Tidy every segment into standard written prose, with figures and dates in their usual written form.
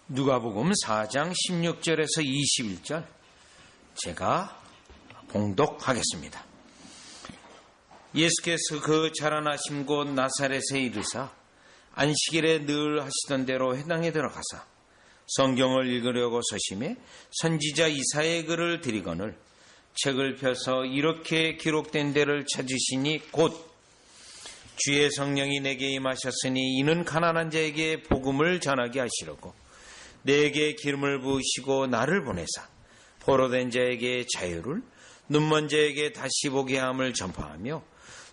누가복음 4장 16절에서 21절 제가 봉독하겠습니다. 예수께서 그 자라나신 곳 나사렛에 이르사 안식일에 늘 하시던 대로 회당에 들어가사 성경을 읽으려고 서심해 선지자 이사야의 글을 들이거늘 책을 펴서 이렇게 기록된 데를 찾으시니 곧 주의 성령이 내게 임하셨으니 이는 가난한 자에게 복음을 전하게 하시려고 내게 기름을 부으시고 나를 보내사 포로된 자에게 자유를 눈먼 자에게 다시 보게 함을 전파하며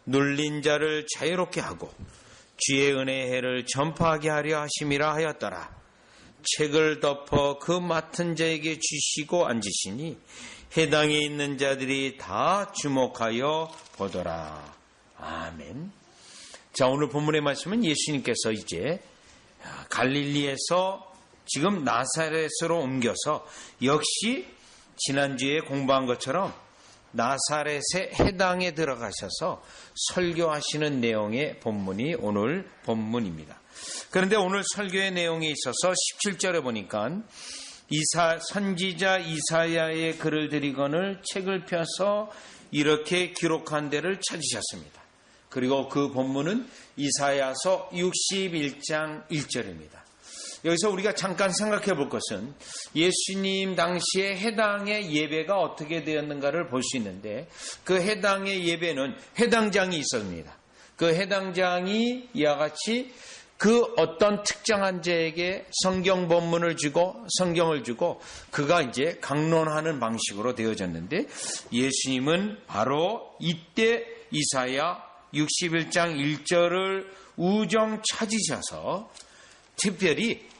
눌린 자를 자유롭게 하고 주의 은혜의 해를 전파하게 하려 하심이라 하였더라. 책을 덮어 그 맡은 자에게 주시고 앉으시니 해당에 있는 자들이 다 주목하여 보더라. 아멘. 자, 오늘 본문의 말씀은 예수님께서 이제 갈릴리에서 지금 나사렛으로 옮겨서 역시 지난주에 공부한 것처럼 나사렛의 해당에 들어가셔서 설교하시는 내용의 본문이 오늘 본문입니다. 그런데 오늘 설교의 내용에 있어서 17절에 보니까 선지자 이사야의 글을 들이거늘 책을 펴서 이렇게 기록한 데를 찾으셨습니다. 그리고 그 본문은 이사야서 61장 1절입니다. 여기서 우리가 잠깐 생각해 볼 것은 예수님 당시에 해당의 예배가 어떻게 되었는가를 볼 수 있는데 그 해당의 예배는 해당장이 있었습니다. 그 해당장이 이와 같이 그 어떤 특정한 자에게 성경 본문을 주고 성경을 주고 그가 이제 강론하는 방식으로 되어졌는데 예수님은 바로 이때 이사야 61장 1절을 우정 찾으셔서 특별히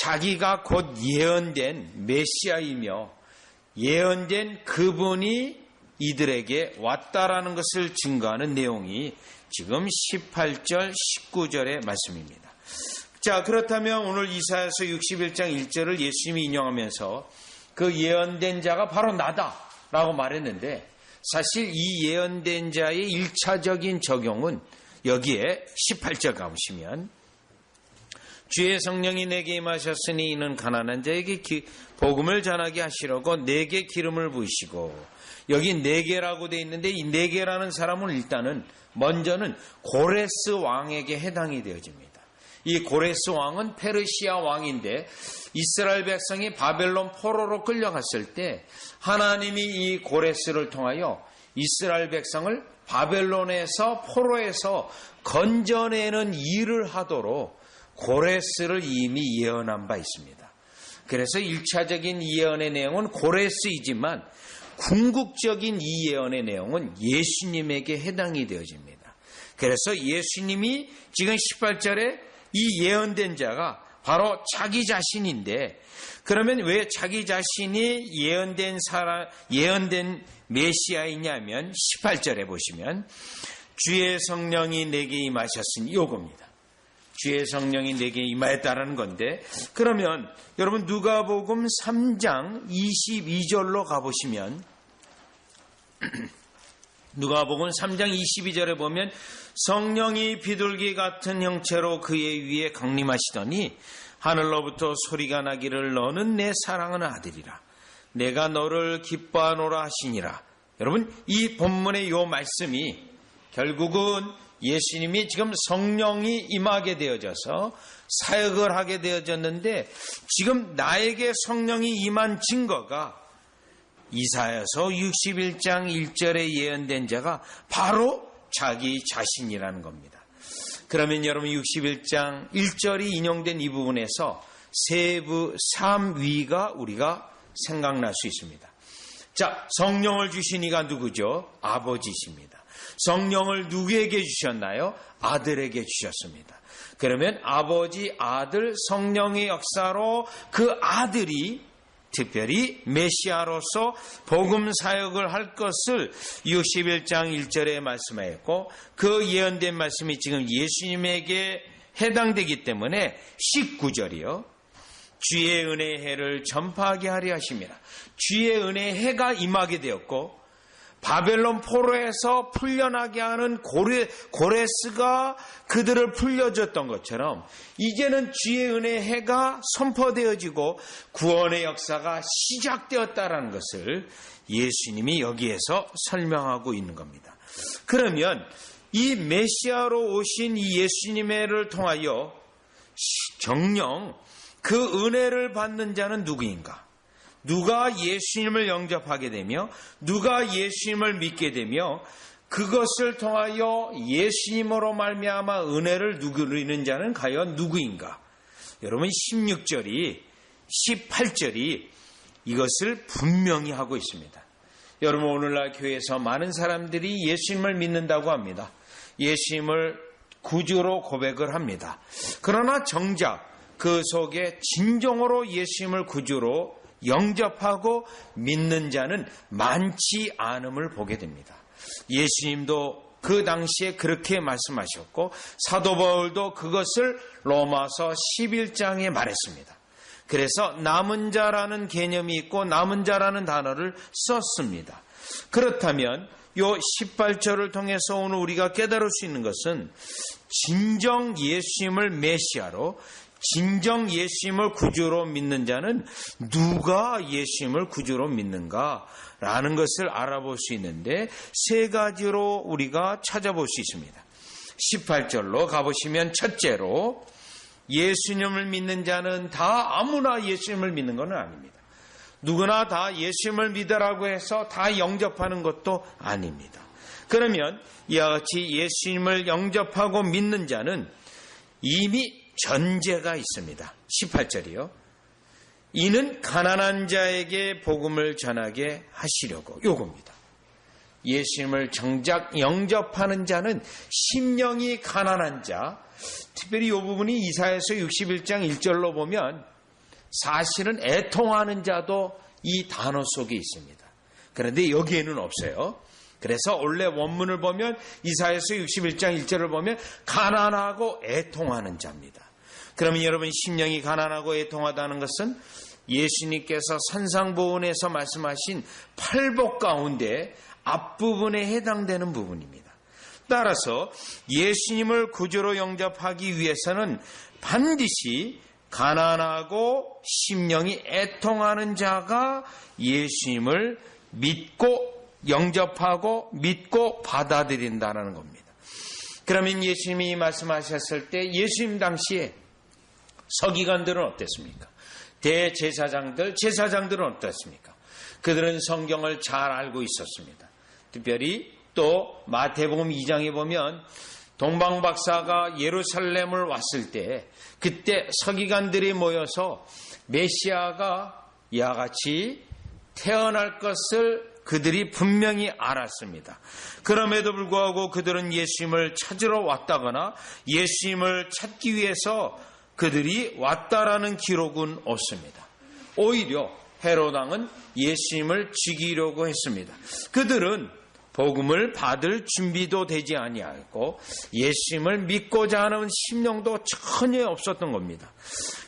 자기가 곧 예언된 메시아이며 예언된 그분이 이들에게 왔다라는 것을 증거하는 내용이 지금 18절, 19절의 말씀입니다. 자, 그렇다면 오늘 이사야서 61장 1절을 예수님이 인용하면서 그 예언된 자가 바로 나다라고 말했는데 사실 이 예언된 자의 1차적인 적용은 여기에 18절 가보시면 주의 성령이 내게 임하셨으니 이는 가난한 자에게 복음을 전하게 하시려고 내게 기름을 부으시고 여기 네게라고 되어 있는데 이 네게라는 사람은 일단은 먼저는 고레스 왕에게 해당이 되어집니다. 이 고레스 왕은 페르시아 왕인데 이스라엘 백성이 바벨론 포로로 끌려갔을 때 하나님이 이 고레스를 통하여 이스라엘 백성을 바벨론에서 포로에서 건져내는 일을 하도록 고레스를 이미 예언한 바 있습니다. 그래서 1차적인 예언의 내용은 고레스이지만 궁극적인 이 예언의 내용은 예수님에게 해당이 되어집니다. 그래서 예수님이 지금 18절에 이 예언된 자가 바로 자기 자신인데 그러면 왜 자기 자신이 예언된 메시아이냐면 18절에 보시면 주의 성령이 내게 임하셨으니 요겁니다. 주의 성령이 내게 임하였다라는 건데 그러면 여러분 누가복음 3장 22절로 가보시면 누가복음 3장 22절에 보면 성령이 비둘기 같은 형체로 그의 위에 강림하시더니 하늘로부터 소리가 나기를 너는 내 사랑하는 아들이라 내가 너를 기뻐하노라 하시니라. 여러분 이 본문의 요 말씀이 결국은 예수님이 지금 성령이 임하게 되어져서 사역을 하게 되어졌는데 지금 나에게 성령이 임한 증거가 이사야서 61장 1절에 예언된 자가 바로 자기 자신이라는 겁니다. 그러면 여러분 61장 1절이 인용된 이 부분에서 세부 3위가 우리가 생각날 수 있습니다. 자, 성령을 주신 이가 누구죠? 아버지십니다. 성령을 누구에게 주셨나요? 아들에게 주셨습니다. 그러면 아버지, 아들, 성령의 역사로 그 아들이 특별히 메시아로서 복음 사역을 할 것을 61장 1절에 말씀하였고 그 예언된 말씀이 지금 예수님에게 해당되기 때문에 19절이요. 주의 은혜의 해를 전파하게 하려 하심이라. 주의 은혜의 해가 임하게 되었고 바벨론 포로에서 풀려나게 하는 고레스가 그들을 풀려줬던 것처럼 이제는 주의 은혜의 해가 선포되어지고 구원의 역사가 시작되었다라는 것을 예수님이 여기에서 설명하고 있는 겁니다. 그러면 이 메시아로 오신 이 예수님을 통하여 정녕 그 은혜를 받는 자는 누구인가? 누가 예수님을 영접하게 되며 누가 예수님을 믿게 되며 그것을 통하여 예수님으로 말미암아 은혜를 누리는 자는 과연 누구인가? 여러분 16절이 18절이 이것을 분명히 하고 있습니다. 여러분 오늘날 교회에서 많은 사람들이 예수님을 믿는다고 합니다. 예수님을 구주로 고백을 합니다. 그러나 정작 그 속에 진정으로 예수님을 구주로 영접하고 믿는 자는 많지 않음을 보게 됩니다. 예수님도 그 당시에 그렇게 말씀하셨고 사도 바울도 그것을 로마서 11장에 말했습니다. 그래서 남은 자라는 개념이 있고 남은 자라는 단어를 썼습니다. 그렇다면 요 18절을 통해서 오늘 우리가 깨달을 수 있는 것은 진정 예수님을 메시아로 진정 예수님을 구주로 믿는 자는 누가 예수님을 구주로 믿는가라는 것을 알아볼 수 있는데 세 가지로 우리가 찾아볼 수 있습니다. 18절로 가보시면 첫째로 예수님을 믿는 자는 다 아무나 예수님을 믿는 것은 아닙니다. 누구나 다 예수님을 믿으라고 해서 다 영접하는 것도 아닙니다. 그러면 이와 같이 예수님을 영접하고 믿는 자는 이미 전제가 있습니다. 18절이요. 이는 가난한 자에게 복음을 전하게 하시려고 요겁니다. 예수님을 정작 영접하는 자는 심령이 가난한 자, 특별히 이 부분이 이사야서 61장 1절로 보면 사실은 애통하는 자도 이 단어 속에 있습니다. 그런데 여기에는 없어요. 그래서 원래 원문을 보면 이사야서 61장 1절을 보면 가난하고 애통하는 자입니다. 그러면 여러분 심령이 가난하고 애통하다는 것은 예수님께서 산상보훈에서 말씀하신 팔복 가운데 앞부분에 해당되는 부분입니다. 따라서 예수님을 구주로 영접하기 위해서는 반드시 가난하고 심령이 애통하는 자가 예수님을 믿고 영접하고 믿고 받아들인다는 겁니다. 그러면 예수님이 말씀하셨을 때 예수님 당시에 서기관들은 어땠습니까? 대제사장들, 제사장들은 어땠습니까? 그들은 성경을 잘 알고 있었습니다. 특별히 또 마태복음 2장에 보면 동방박사가 예루살렘을 왔을 때 그때 서기관들이 모여서 메시아가 이와 같이 태어날 것을 그들이 분명히 알았습니다. 그럼에도 불구하고 그들은 예수님을 찾으러 왔다거나 예수님을 찾기 위해서 그들이 왔다라는 기록은 없습니다. 오히려 헤롯 왕은 예수님을 죽이려고 했습니다. 그들은 복음을 받을 준비도 되지 아니하고 예수님을 믿고자 하는 심령도 전혀 없었던 겁니다.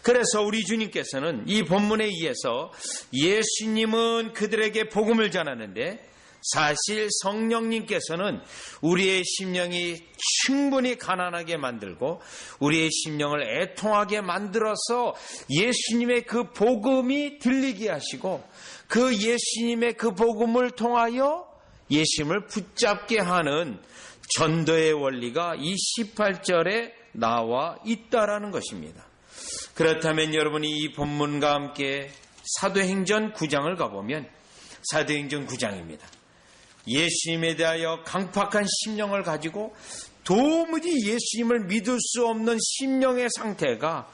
그래서 우리 주님께서는 이 본문에 의해서 예수님은 그들에게 복음을 전하는데 사실 성령님께서는 우리의 심령이 충분히 가난하게 만들고 우리의 심령을 애통하게 만들어서 예수님의 그 복음이 들리게 하시고 그 예수님의 그 복음을 통하여 예수님을 붙잡게 하는 전도의 원리가 이 18절에 나와 있다라는 것입니다. 그렇다면 여러분이 이 본문과 함께 사도행전 9장을 가보면 사도행전 9장입니다. 예수님에 대하여 강팍한 심령을 가지고 도무지 예수님을 믿을 수 없는 심령의 상태가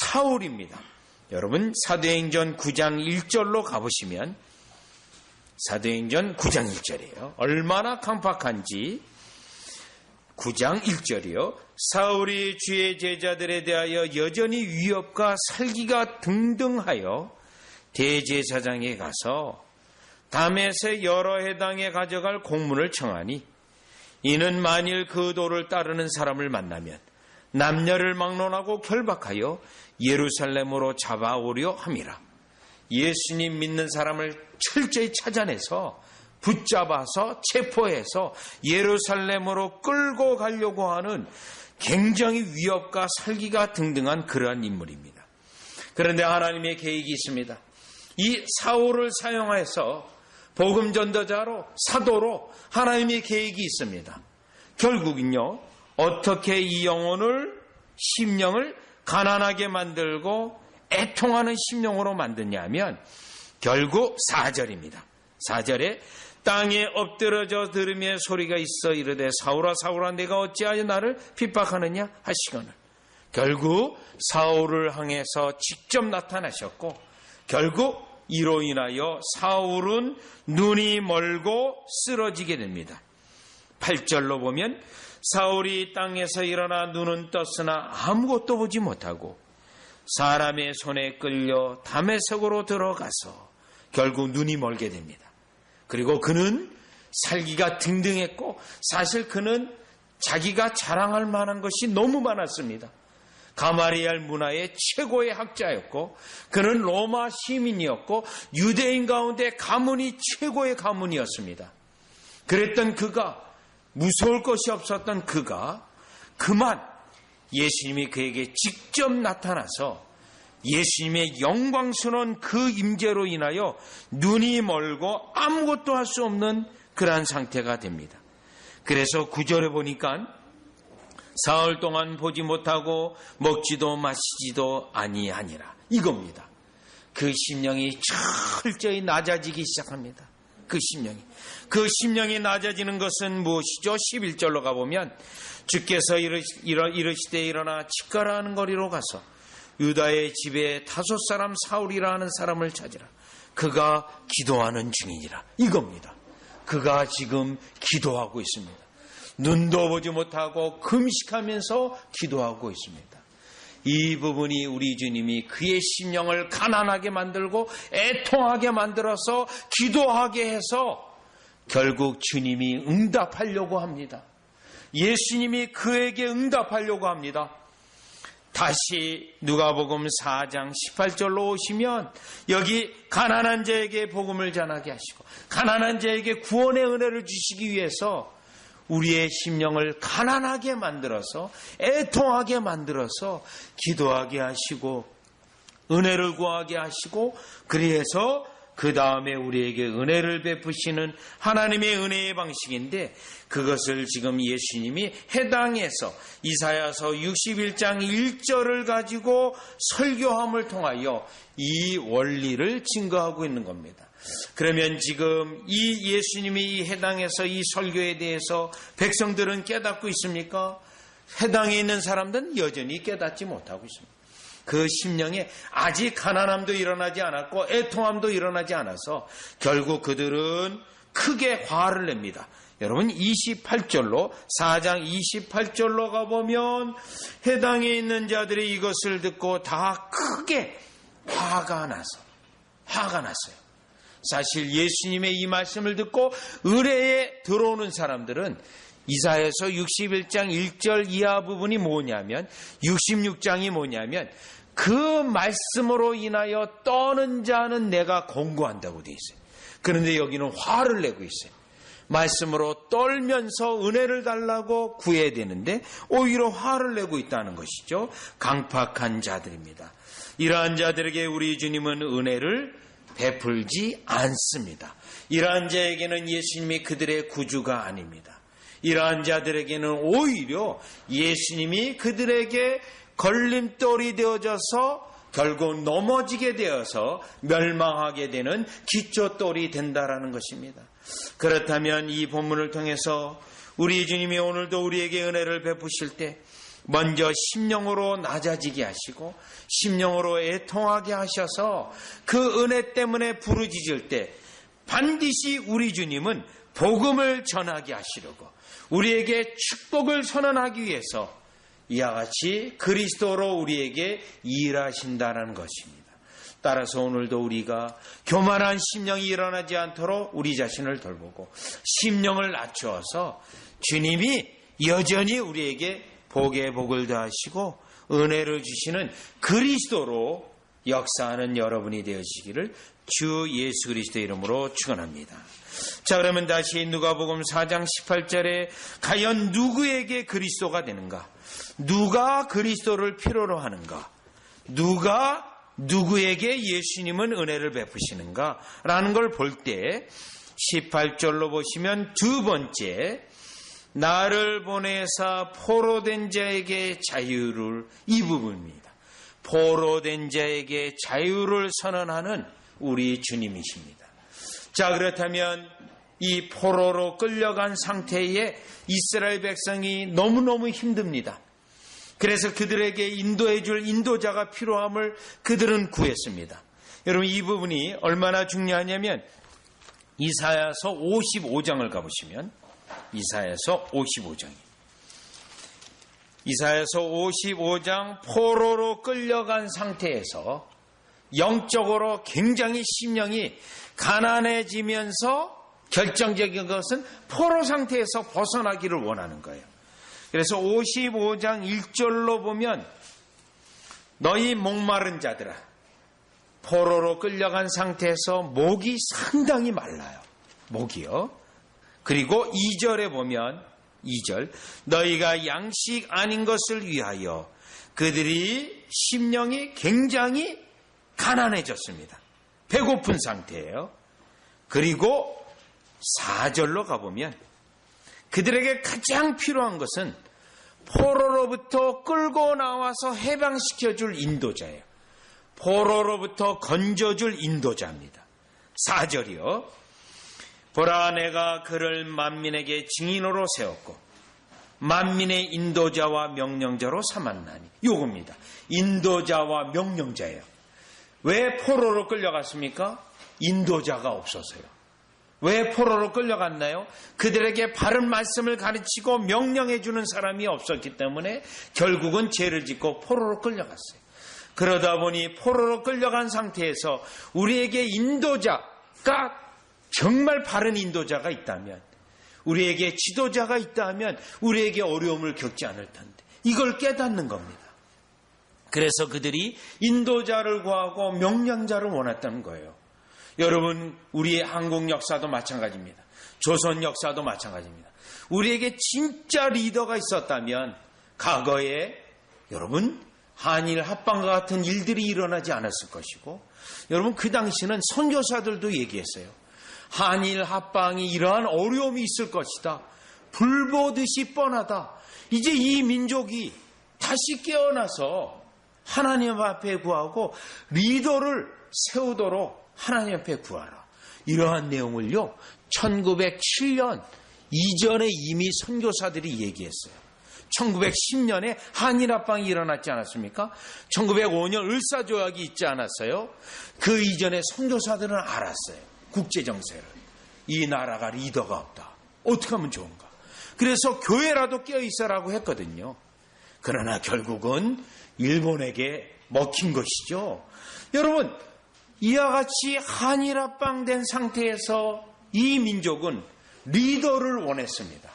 사울입니다. 여러분 사도행전 9장 1절로 가보시면 사도행전 9장 1절이에요. 얼마나 강팍한지 9장 1절이요. 사울이 주의 제자들에 대하여 여전히 위협과 살기가 등등하여 대제사장에 가서 다메섹 여러 해당에 가져갈 공문을 청하니 이는 만일 그 도를 따르는 사람을 만나면 남녀를 막론하고 결박하여 예루살렘으로 잡아오려 함이라. 예수님 믿는 사람을 철저히 찾아내서 붙잡아서 체포해서 예루살렘으로 끌고 가려고 하는 굉장히 위협과 살기가 등등한 그러한 인물입니다. 그런데 하나님의 계획이 있습니다. 이 사울을 사용해서 복음 전도자로, 사도로 하나님의 계획이 있습니다. 결국은요, 어떻게 이 심령을 가난하게 만들고 애통하는 심령으로 만드냐면 결국 4절입니다. 4절에 땅에 엎드러져 들으며 소리가 있어 이르되 사울아 사울아 내가 어찌하여 나를 핍박하느냐 하시거늘. 결국 사울을 향해서 직접 나타나셨고 결국 이로 인하여 사울은 눈이 멀고 쓰러지게 됩니다. 8절로 보면 사울이 땅에서 일어나 눈은 떴으나 아무것도 보지 못하고 사람의 손에 끌려 다메섹으로 들어가서 결국 눈이 멀게 됩니다. 그리고 그는 살기가 등등했고 사실 그는 자기가 자랑할 만한 것이 너무 많았습니다. 가마리엘 문화의 최고의 학자였고 그는 로마 시민이었고 유대인 가운데 가문이 최고의 가문이었습니다. 그랬던 그가 무서울 것이 없었던 그가 그만 예수님이 그에게 직접 나타나서 예수님의 영광스러운 그 임재로 인하여 눈이 멀고 아무것도 할 수 없는 그러한 상태가 됩니다. 그래서 9절에 보니까 사흘 동안 보지 못하고 먹지도 마시지도 아니하니라 이겁니다. 그 심령이 철저히 낮아지기 시작합니다. 그 심령이 낮아지는 것은 무엇이죠? 11절로 가보면 주께서 이르시되 일어나 치가라 하는 거리로 가서 유다의 집에 5 사울이라 하는 사람을 찾으라. 그가 기도하는 중이니라 이겁니다. 그가 지금 기도하고 있습니다. 눈도 보지 못하고 금식하면서 기도하고 있습니다. 이 부분이 우리 주님이 그의 심령을 가난하게 만들고 애통하게 만들어서 기도하게 해서 결국 주님이 응답하려고 합니다. 예수님이 그에게 응답하려고 합니다. 다시 누가복음 4장 18절로 오시면 여기 가난한 자에게 복음을 전하게 하시고 가난한 자에게 구원의 은혜를 주시기 위해서 우리의 심령을 가난하게 만들어서 애통하게 만들어서 기도하게 하시고 은혜를 구하게 하시고 그래서 그 다음에 우리에게 은혜를 베푸시는 하나님의 은혜의 방식인데 그것을 지금 예수님이 해당해서 이사야서 61장 1절을 가지고 설교함을 통하여 이 원리를 증거하고 있는 겁니다. 그러면 지금 이 예수님이 이 해당에서 이 설교에 대해서 백성들은 깨닫고 있습니까? 해당에 있는 사람들은 여전히 깨닫지 못하고 있습니다. 그 심령에 아직 가난함도 일어나지 않았고 애통함도 일어나지 않아서 결국 그들은 크게 화를 냅니다. 여러분 28절로 4장 28절로 가보면 해당에 있는 자들이 이것을 듣고 다 크게 화가 났어요. 사실 예수님의 이 말씀을 듣고 의뢰에 들어오는 사람들은 이사야서 61장 1절 이하 부분이 뭐냐면 66장이 뭐냐면 그 말씀으로 인하여 떠는 자는 내가 공고한다고 되어 있어요. 그런데 여기는 화를 내고 있어요. 말씀으로 떨면서 은혜를 달라고 구해야 되는데 오히려 화를 내고 있다는 것이죠. 강팍한 자들입니다. 이러한 자들에게 우리 주님은 은혜를 베풀지 않습니다. 이러한 자에게는 예수님이 그들의 구주가 아닙니다. 이러한 자들에게는 오히려 예수님이 그들에게 걸림돌이 되어져서 결국 넘어지게 되어서 멸망하게 되는 기초돌이 된다라는 것입니다. 그렇다면 이 본문을 통해서 우리 주님이 오늘도 우리에게 은혜를 베푸실 때 먼저 심령으로 낮아지게 하시고 심령으로 애통하게 하셔서 그 은혜 때문에 부르짖을 때 반드시 우리 주님은 복음을 전하게 하시려고 우리에게 축복을 선언하기 위해서 이와 같이 그리스도로 우리에게 일하신다는 것입니다. 따라서 오늘도 우리가 교만한 심령이 일어나지 않도록 우리 자신을 돌보고 심령을 낮추어서 주님이 여전히 우리에게 복에 복을 더하시고 은혜를 주시는 그리스도로 역사하는 여러분이 되어지기를 주 예수 그리스도의 이름으로 축원합니다. 자, 그러면 다시 누가복음 4장 18절에 과연 누구에게 그리스도가 되는가? 누가 그리스도를 필요로 하는가? 누가 누구에게 예수님은 은혜를 베푸시는가? 라는 걸 볼 때 18절로 보시면 두 번째, 나를 보내사 포로된 자에게 자유를, 이 부분입니다. 포로된 자에게 자유를 선언하는 우리 주님이십니다. 자, 그렇다면 이 포로로 끌려간 상태에 이스라엘 백성이 너무너무 힘듭니다. 그래서 그들에게 인도해 줄 인도자가 필요함을 그들은 구했습니다. 여러분, 이 부분이 얼마나 중요하냐면 이사야서 55장을 가보시면, 이사야서 55장 포로로 끌려간 상태에서 영적으로 굉장히 심령이 가난해지면서 결정적인 것은 포로 상태에서 벗어나기를 원하는 거예요. 그래서 55장 1절로 보면 너희 목마른 자들아, 포로로 끌려간 상태에서 목이 상당히 말라요. 목이요. 그리고 2절에 보면 2절, 너희가 양식 아닌 것을 위하여 그들이 심령이 굉장히 가난해졌습니다. 배고픈 상태예요. 그리고 4절로 가보면 그들에게 가장 필요한 것은 포로로부터 끌고 나와서 해방시켜줄 인도자예요. 포로로부터 건져줄 인도자입니다. 4절이요. 보라, 내가 그를 만민에게 증인으로 세웠고 만민의 인도자와 명령자로 삼았나니. 요겁니다. 인도자와 명령자예요. 왜 포로로 끌려갔습니까? 인도자가 없어서요. 왜 포로로 끌려갔나요? 그들에게 바른 말씀을 가르치고 명령해 주는 사람이 없었기 때문에 결국은 죄를 짓고 포로로 끌려갔어요. 그러다 보니 포로로 끌려간 상태에서 우리에게 인도자가, 정말 바른 인도자가 있다면, 우리에게 지도자가 있다면 우리에게 어려움을 겪지 않을 텐데, 이걸 깨닫는 겁니다. 그래서 그들이 인도자를 구하고 명령자를 원했다는 거예요. 여러분, 우리의 한국 역사도 마찬가지입니다. 조선 역사도 마찬가지입니다. 우리에게 진짜 리더가 있었다면 과거에 여러분 한일 합방과 같은 일들이 일어나지 않았을 것이고, 여러분 그 당시는 선교사들도 얘기했어요. 한일 합방이 이러한 어려움이 있을 것이다. 불보듯이 뻔하다. 이제 이 민족이 다시 깨어나서 하나님 앞에 구하고 리더를 세우도록 하나님 앞에 구하라. 이러한 내용을요, 1907년 이전에 이미 선교사들이 얘기했어요. 1910년에 한일합방이 일어났지 않았습니까? 1905년 을사조약이 있지 않았어요? 그 이전에 선교사들은 알았어요. 국제정세를. 이 나라가 리더가 없다. 어떻게 하면 좋은가? 그래서 교회라도 깨어있어라고 했거든요. 그러나 결국은 일본에게 먹힌 것이죠. 여러분, 이와 같이 한일합방된 상태에서 이 민족은 리더를 원했습니다.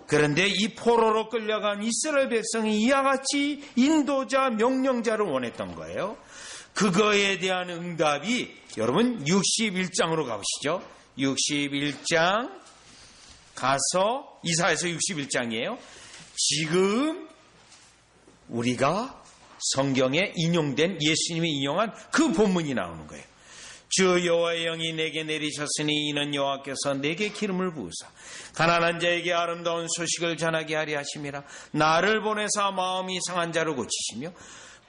그런데 이 포로로 끌려간 이스라엘 백성이 이와 같이 인도자, 명령자를 원했던 거예요. 그거에 대한 응답이 여러분 61장으로 가보시죠. 61장 가서, 이사야서 61장이에요. 지금 우리가 성경에 인용된, 예수님이 인용한 그 본문이 나오는 거예요. 주 여호와의 영이 내게 내리셨으니 이는 여호와께서 내게 기름을 부으사 가난한 자에게 아름다운 소식을 전하게 하려 하심이라. 나를 보내사 마음이 상한 자를 고치시며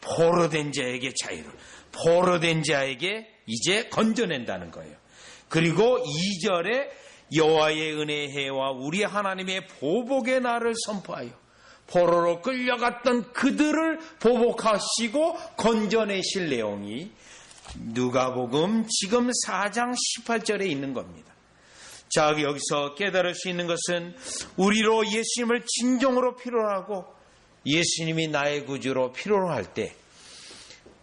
포로된 자에게 자유를, 포로된 자에게 이제 건져낸다는 거예요. 그리고 2절에 여호와의 은혜의 해와 우리 하나님의 보복의 날을 선포하여 포로로 끌려갔던 그들을 보복하시고 건져내실 내용이 누가복음 지금 4장 18절에 있는 겁니다. 자, 여기서 깨달을 수 있는 것은 우리로 예수님을 진정으로 필요로 하고 예수님이 나의 구주로 필요로 할 때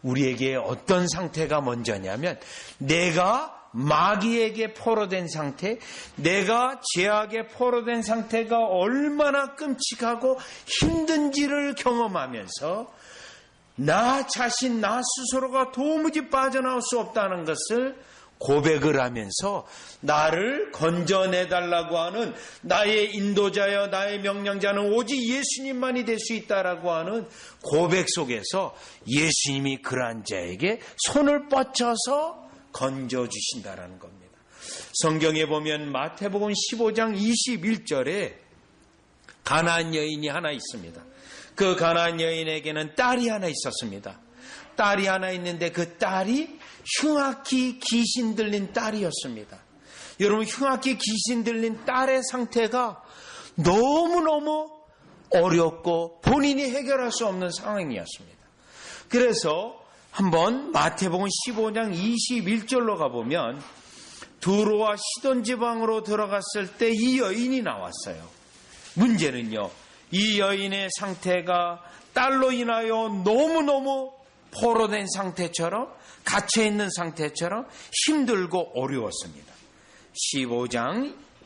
우리에게 어떤 상태가 먼저냐면, 내가 마귀에게 포로된 상태, 내가 죄악에 포로된 상태가 얼마나 끔찍하고 힘든지를 경험하면서 나 자신, 나 스스로가 도무지 빠져나올 수 없다는 것을 고백을 하면서 나를 건져내달라고 하는 나의 인도자여 나의 명령자는 오직 예수님만이 될 수 있다라고 하는 고백 속에서 예수님이 그러한 자에게 손을 뻗쳐서 건져주신다라는 겁니다. 성경에 보면 마태복음 15장 21절에 가나안 여인이 하나 있습니다. 그 가나안 여인에게는 딸이 하나 있었습니다. 딸이 하나 있는데 그 딸이 흉악히 귀신 들린 딸이었습니다. 여러분, 흉악히 귀신 들린 딸의 상태가 너무너무 어렵고 본인이 해결할 수 없는 상황이었습니다. 그래서 한번 마태복음 15장 21절로 가보면 두로와 시돈 지방으로 들어갔을 때 이 여인이 나왔어요. 문제는요, 이 여인의 상태가 딸로 인하여 너무너무 포로된 상태처럼, 갇혀있는 상태처럼 힘들고 어려웠습니다.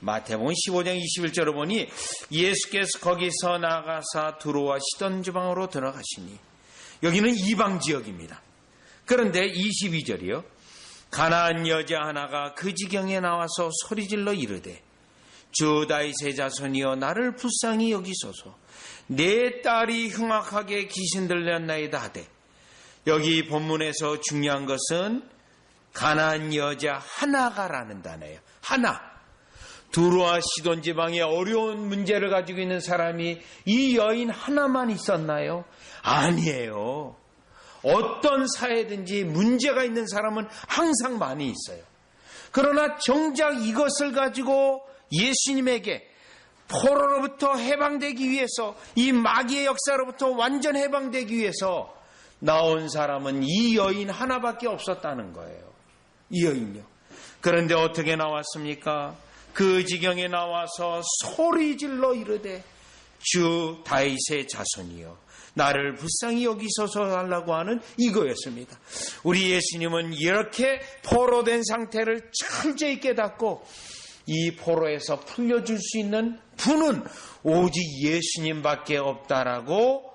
마태복음 15장 21절을 보니 예수께서 거기서 나가사 두로와 시돈 지방으로 들어가시니, 여기는 이방 지역입니다. 그런데 22절이요. 가나안 여자 하나가 그 지경에 나와서 소리질러 이르되 주 다윗의 자손이여 나를 불쌍히 여기소서. 내 딸이 흉악하게 귀신 들렸나이다 하되, 여기 본문에서 중요한 것은 가나안 여자 하나가라는 단어예요. 하나. 두로와 시돈 지방에 어려운 문제를 가지고 있는 사람이 이 여인 하나만 있었나요? 아니에요. 어떤 사회든지 문제가 있는 사람은 항상 많이 있어요. 그러나 정작 이것을 가지고 예수님에게 포로로부터 해방되기 위해서, 이 마귀의 역사로부터 완전 해방되기 위해서 나온 사람은 이 여인 하나밖에 없었다는 거예요. 이 여인요. 그런데 어떻게 나왔습니까? 그 지경에 나와서 소리질러 이르되 주 다윗의 자손이여 나를 불쌍히 여기소서 하려고 하는 이거였습니다. 우리 예수님은 이렇게 포로된 상태를 철저히 깨닫고 이 포로에서 풀려줄 수 있는 분은 오직 예수님밖에 없다라고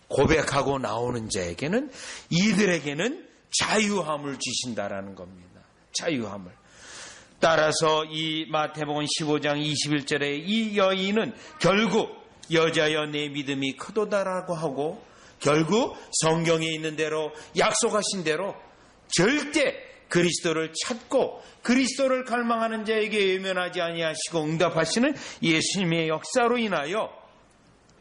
고백하고 나오는 자에게는, 이들에게는 자유함을 주신다라는 겁니다. 자유함을. 따라서 이 마태복음 15장 21절에 이 여인은 결국 여자여 내 믿음이 크도다라고 하고, 결국 성경에 있는 대로 약속하신 대로 절대 그리스도를 찾고 그리스도를 갈망하는 자에게 외면하지 아니하시고 응답하시는 예수님의 역사로 인하여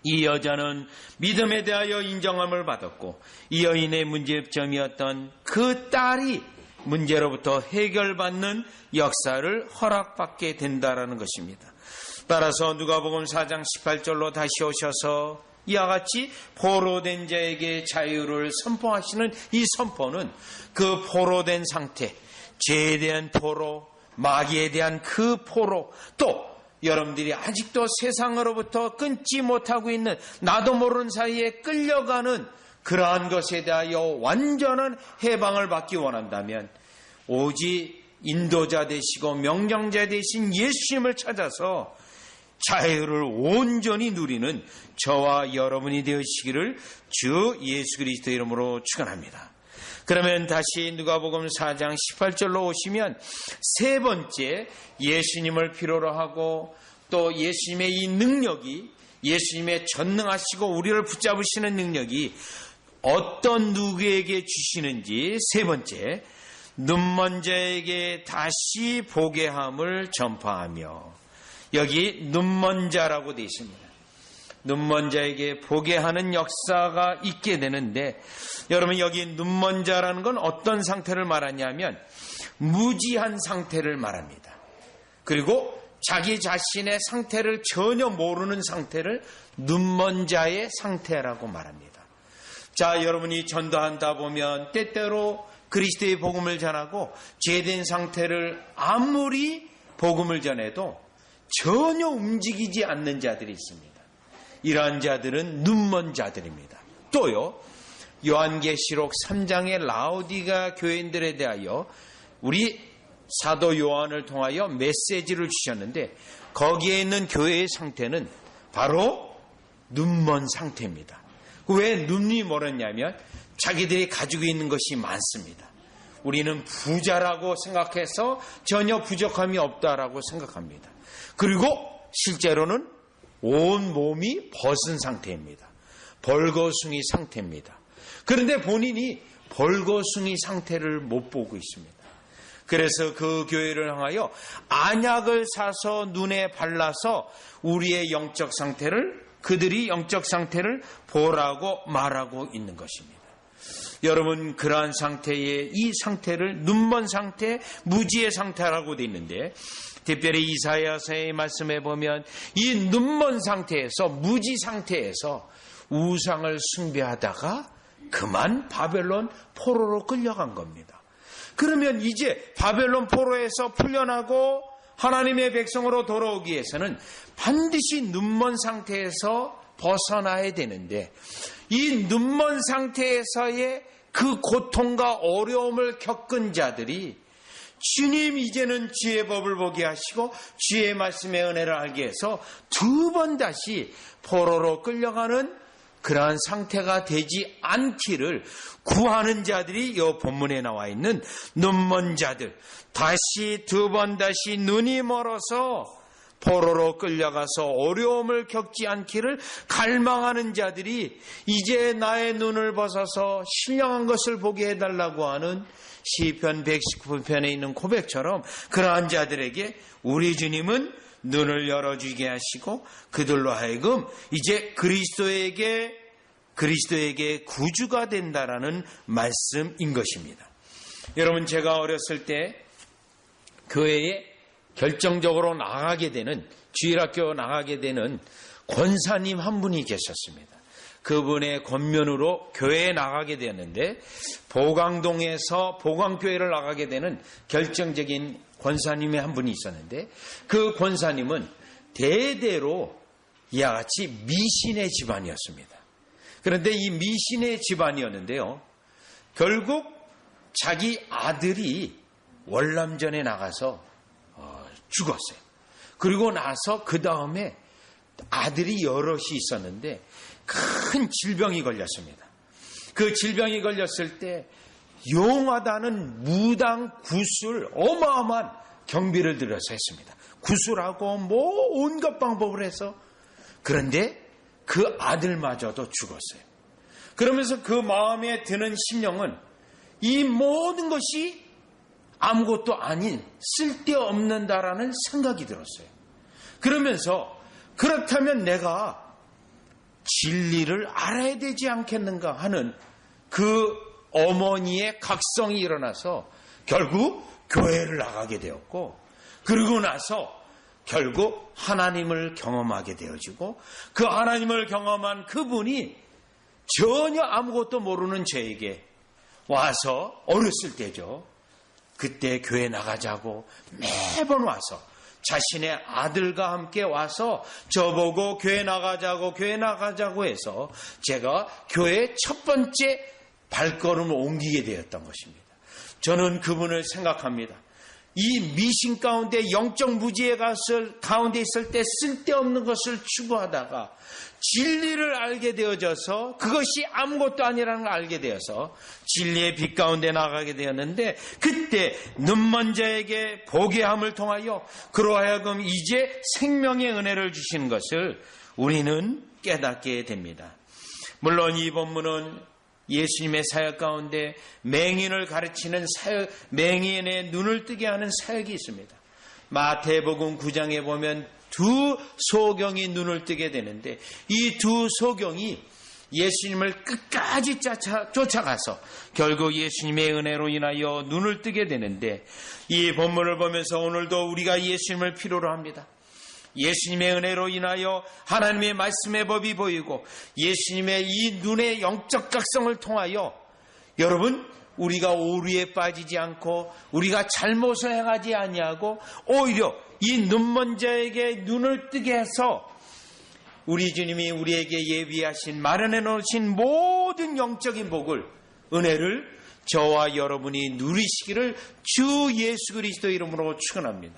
이 여자는 믿음에 대하여 인정함을 받았고, 이 여인의 문제점이었던 그 딸이 문제로부터 해결받는 역사를 허락받게 된다라는 것입니다. 따라서 누가복음 4장 18절로 다시 오셔서 이와 같이 포로된 자에게 자유를 선포하시는 이 선포는 그 포로된 상태, 죄에 대한 포로, 마귀에 대한 그 포로, 또 여러분들이 아직도 세상으로부터 끊지 못하고 있는 나도 모르는 사이에 끌려가는 그러한 것에 대하여 완전한 해방을 받기 원한다면 오직 인도자 되시고 명령자 되신 예수님을 찾아서 자유를 온전히 누리는 저와 여러분이 되시기를 주 예수 그리스도 이름으로 축원합니다. 그러면 다시 누가복음 4장 18절로 오시면 세 번째, 예수님을 필요로 하고 또 예수님의 이 능력이, 예수님의 전능하시고 우리를 붙잡으시는 능력이 어떤 누구에게 주시는지, 세 번째, 눈먼 자에게 다시 보게 함을 전파하며, 여기 눈먼 자라고 되어 있습니다. 눈먼 자에게 보게 하는 역사가 있게 되는데, 여러분 여기 눈먼 자라는 건 어떤 상태를 말하냐면 무지한 상태를 말합니다. 그리고 자기 자신의 상태를 전혀 모르는 상태를 눈먼 자의 상태라고 말합니다. 자, 여러분이 전도한다 보면 때때로 그리스도의 복음을 전하고 죄된 상태를 아무리 복음을 전해도 전혀 움직이지 않는 자들이 있습니다. 이러한 자들은 눈먼 자들입니다. 또요, 요한계시록 3장의 라오디가 교인들에 대하여 우리 사도 요한을 통하여 메시지를 주셨는데, 거기에 있는 교회의 상태는 바로 눈먼 상태입니다. 왜 눈이 멀었냐면 자기들이 가지고 있는 것이 많습니다. 우리는 부자라고 생각해서 전혀 부족함이 없다라고 생각합니다. 그리고 실제로는 온 몸이 벗은 상태입니다. 벌거숭이 상태입니다. 그런데 본인이 벌거숭이 상태를 못 보고 있습니다. 그래서 그 교회를 향하여 안약을 사서 눈에 발라서 우리의 영적 상태를, 그들이 영적 상태를 보라고 말하고 있는 것입니다. 여러분, 그러한 상태의 이 상태를 눈먼 상태, 무지의 상태라고 되어 있는데, 특별히 이사야서의 말씀에 보면 이 눈먼 상태에서, 무지 상태에서 우상을 숭배하다가 그만 바벨론 포로로 끌려간 겁니다. 그러면 이제 바벨론 포로에서 풀려나고 하나님의 백성으로 돌아오기 위해서는 반드시 눈먼 상태에서 벗어나야 되는데, 이 눈먼 상태에서의 그 고통과 어려움을 겪은 자들이 주님 이제는 주의 법을 보게 하시고 주의 말씀의 은혜를 알게 해서 두 번 다시 포로로 끌려가는 그러한 상태가 되지 않기를 구하는 자들이 이 본문에 나와 있는 눈먼 자들, 다시 두 번 다시 눈이 멀어서 포로로 끌려가서 어려움을 겪지 않기를 갈망하는 자들이 이제 나의 눈을 벗어서 신령한 것을 보게 해달라고 하는 시편 119편에 있는 고백처럼 그러한 자들에게 우리 주님은 눈을 열어주게 하시고 그들로 하여금 이제 그리스도에게 구주가 된다라는 말씀인 것입니다. 여러분, 제가 어렸을 때 교회에 결정적으로 나가게 되는, 주일학교 나가게 되는 권사님 한 분이 계셨습니다. 그분의 권면으로 교회에 나가게 되었는데, 보강동에서 보강교회를 나가게 되는 결정적인 권사님이 한 분이 있었는데, 그 권사님은 대대로 이와 같이 미신의 집안이었습니다. 그런데 이 미신의 집안이었는데요, 결국 자기 아들이 월남전에 나가서 죽었어요. 그리고 나서 그 다음에 아들이 여럿이 있었는데 큰 질병이 걸렸습니다. 그 질병이 걸렸을 때 용하다는 무당 구술, 어마어마한 경비를 들여서 했습니다. 구술하고 온갖 방법을 해서. 그런데 그 아들마저도 죽었어요. 그러면서 그 마음에 드는 심령은 이 모든 것이 아무것도 아닌 쓸데없는다라는 생각이 들었어요. 그러면서 그렇다면 내가 진리를 알아야 되지 않겠는가 하는 그 어머니의 각성이 일어나서 결국 교회를 나가게 되었고, 그러고 나서 결국 하나님을 경험하게 되어지고, 그 하나님을 경험한 그분이 전혀 아무것도 모르는 저에게 와서, 어렸을 때죠, 그때 교회 나가자고 매번 와서 자신의 아들과 함께 와서 저보고 교회 나가자고 해서 제가 교회의 첫 번째 발걸음을 옮기게 되었던 것입니다. 저는 그분을 생각합니다. 이 미신 가운데, 영적 무지의 가운데 있을 때 쓸데없는 것을 추구하다가 진리를 알게 되어져서 그것이 아무것도 아니라는 걸 알게 되어서 진리의 빛 가운데 나가게 되었는데, 그때 눈먼 자에게 보게 함을 통하여 그로 하여금 이제 생명의 은혜를 주시는 것을 우리는 깨닫게 됩니다. 물론 이 본문은 예수님의 사역 가운데 맹인을 가르치는 사역, 맹인의 눈을 뜨게 하는 사역이 있습니다. 마태복음 9장에 보면 두 소경이 눈을 뜨게 되는데, 이 두 소경이 예수님을 끝까지 쫓아가서 결국 예수님의 은혜로 인하여 눈을 뜨게 되는데, 이 본문을 보면서 오늘도 우리가 예수님을 필요로 합니다. 예수님의 은혜로 인하여 하나님의 말씀의 법이 보이고 예수님의 이 눈의 영적 각성을 통하여 여러분, 우리가 오류에 빠지지 않고 우리가 잘못을 행하지 아니하고 오히려 이 눈먼 자에게 눈을 뜨게 해서 우리 주님이 우리에게 예비하신, 마련해 놓으신 모든 영적인 복을, 은혜를 저와 여러분이 누리시기를 주 예수 그리스도 이름으로 축원합니다.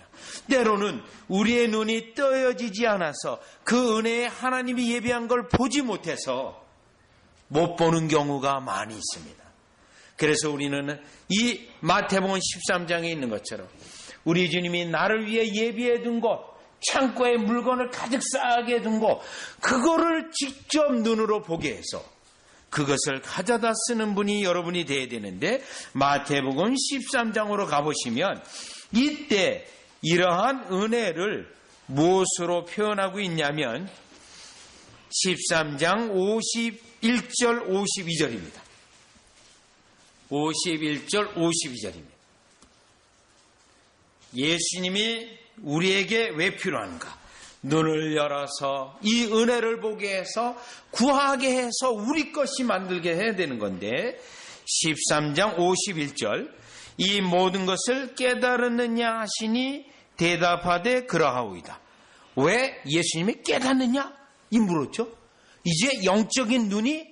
때로는 우리의 눈이 떠여지지 않아서 그 은혜에 하나님이 예비한 걸 보지 못해서 못 보는 경우가 많이 있습니다. 그래서 우리는 이 마태복음 13장에 있는 것처럼 우리 주님이 나를 위해 예비해 둔 곳, 창고에 물건을 가득 쌓게 둔 곳, 그거를 직접 눈으로 보게 해서 그것을 가져다 쓰는 분이 여러분이 되어야 되는데, 마태복음 13장으로 가보시면 이때 이러한 은혜를 무엇으로 표현하고 있냐면 13장 51절 52절입니다. 51절 52절입니다. 예수님이 우리에게 왜 필요한가? 눈을 열어서 이 은혜를 보게 해서 구하게 해서 우리 것이 만들게 해야 되는 건데, 13장 51절 이 모든 것을 깨달았느냐 하시니 대답하되 그러하오이다. 왜 예수님이 깨닫느냐? 이 물었죠. 이제 영적인 눈이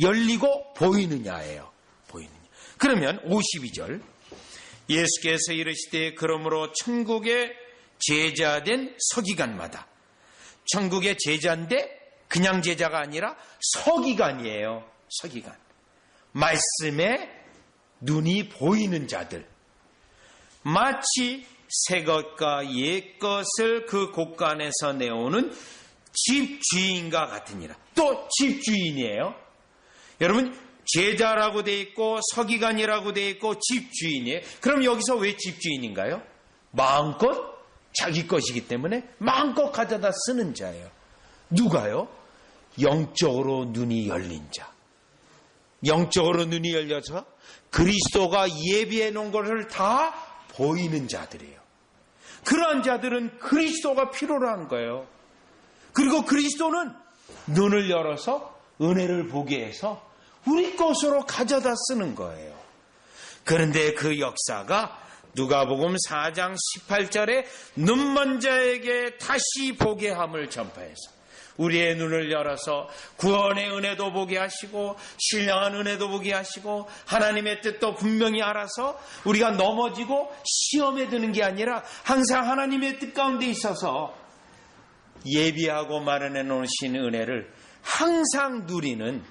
열리고 보이느냐예요. 보이느냐. 그러면 52절 예수께서 이르시되 그러므로 천국의 제자된 서기관마다, 천국의 제자인데 그냥 제자가 아니라 서기관이에요. 서기관. 말씀에 눈이 보이는 자들, 마치 새 것과 옛 것을 그 곳간에서 내오는 집주인과 같으니라. 또 집주인이에요. 여러분, 제자라고 돼 있고 서기관이라고 돼 있고 집주인이에요. 그럼 여기서 왜 집주인인가요? 마음껏 자기 것이기 때문에 마음껏 가져다 쓰는 자예요. 누가요? 영적으로 눈이 열린 자. 영적으로 눈이 열려서 그리스도가 예비해 놓은 것을 다 보이는 자들이에요. 그러한 자들은 그리스도가 필요로 한 거예요. 그리고 그리스도는 눈을 열어서 은혜를 보게 해서 우리 것으로 가져다 쓰는 거예요. 그런데 그 역사가 누가복음 4장 18절에 눈먼 자에게 다시 보게 함을 전파해서 우리의 눈을 열어서 구원의 은혜도 보게 하시고 신령한 은혜도 보게 하시고 하나님의 뜻도 분명히 알아서 우리가 넘어지고 시험에 드는 게 아니라 항상 하나님의 뜻 가운데 있어서 예비하고 마련해 놓으신 은혜를 항상 누리는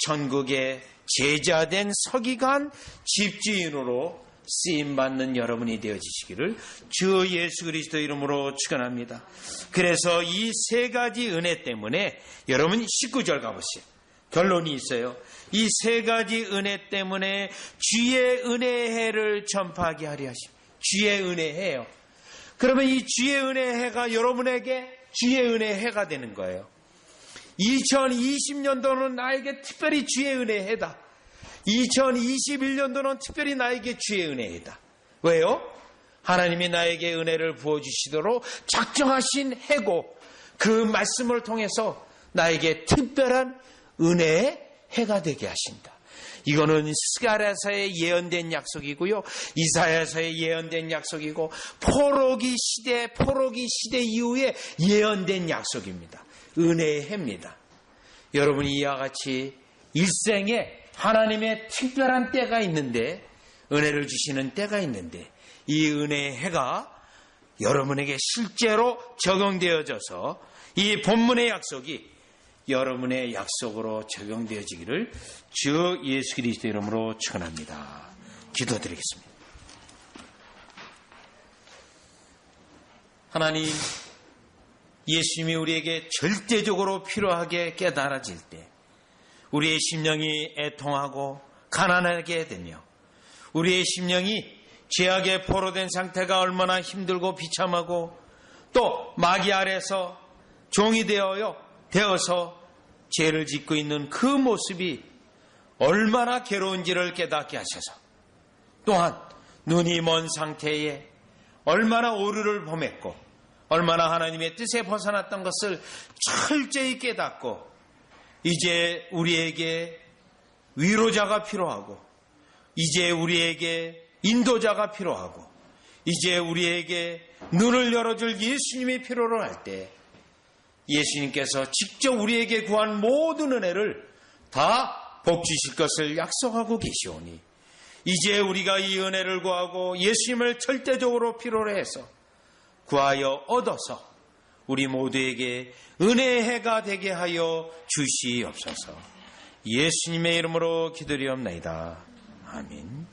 천국의 제자된 서기관 집주인으로 쓰임받는 여러분이 되어지시기를 주 예수 그리스도 이름으로 축원합니다. 그래서 이 세 가지 은혜 때문에 여러분 19절 가보시죠. 결론이 있어요. 이 세 가지 은혜 때문에 주의 은혜의 해를 전파하게 하려 하십니다. 주의 은혜의 해요. 그러면 이 주의 은혜의 해가 여러분에게 주의 은혜의 해가 되는 거예요. 2020년도는 나에게 특별히 주의 은혜의 해다. 2021년도는 특별히 나에게 주의 은혜이다. 왜요? 하나님이 나에게 은혜를 부어주시도록 작정하신 해고 그 말씀을 통해서 나에게 특별한 은혜의 해가 되게 하신다. 이거는 스가랴서에 예언된 약속이고요. 이사야서에 예언된 약속이고 포로기 시대 이후에 예언된 약속입니다. 은혜의 해입니다. 여러분이 이와 같이 일생에 하나님의 특별한 때가 있는데, 은혜를 주시는 때가 있는데, 이 은혜의 해가 여러분에게 실제로 적용되어져서 이 본문의 약속이 여러분의 약속으로 적용되어지기를 주 예수 그리스도 이름으로 축원합니다. 기도드리겠습니다. 하나님, 예수님이 우리에게 절대적으로 필요하게 깨달아질 때 우리의 심령이 애통하고 가난하게 되며 우리의 심령이 죄악에 포로된 상태가 얼마나 힘들고 비참하고 또 마귀 아래서 종이 되어서 죄를 짓고 있는 그 모습이 얼마나 괴로운지를 깨닫게 하셔서 또한 눈이 먼 상태에 얼마나 오류를 범했고 얼마나 하나님의 뜻에 벗어났던 것을 철저히 깨닫고 이제 우리에게 위로자가 필요하고 이제 우리에게 인도자가 필요하고 이제 우리에게 눈을 열어줄 예수님이 필요로 할 때 예수님께서 직접 우리에게 구한 모든 은혜를 다 복주실 것을 약속하고 계시오니 이제 우리가 이 은혜를 구하고 예수님을 절대적으로 필요로 해서 구하여 얻어서 우리 모두에게 은혜의 해가 되게 하여 주시옵소서. 예수님의 이름으로 기도리옵나이다. 아멘.